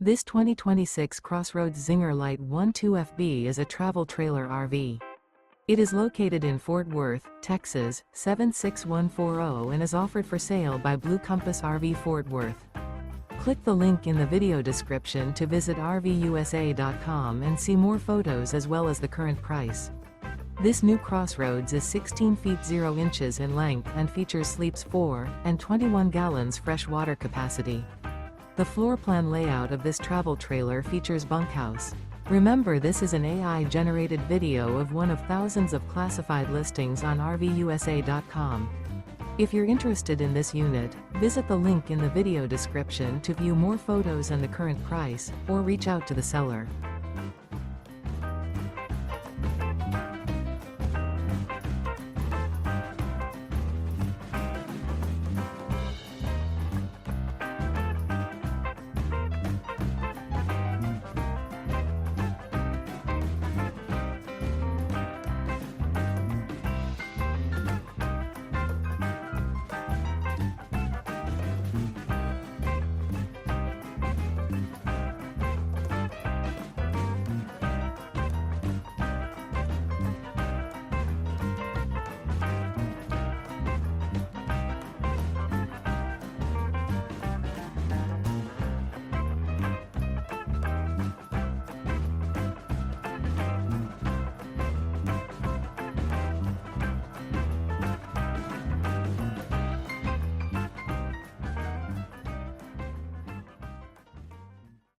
This 2026 CrossRoads Zinger Lite 12FB is a travel trailer RV. It is located in Fort Worth, Texas, 76140 and is offered for sale by Blue Compass RV Fort Worth. Click the link in the video description to visit RVUSA.com and see more photos as well as the current price. This new CrossRoads is 16 feet 0 inches in length and features sleeps 4 and 21 gallons fresh water capacity. The floor plan layout of this travel trailer features bunkhouse. Remember, this is an AI-generated video of one of thousands of classified listings on RVUSA.com. If you're interested in this unit, visit the link in the video description to view more photos and the current price, or reach out to the seller.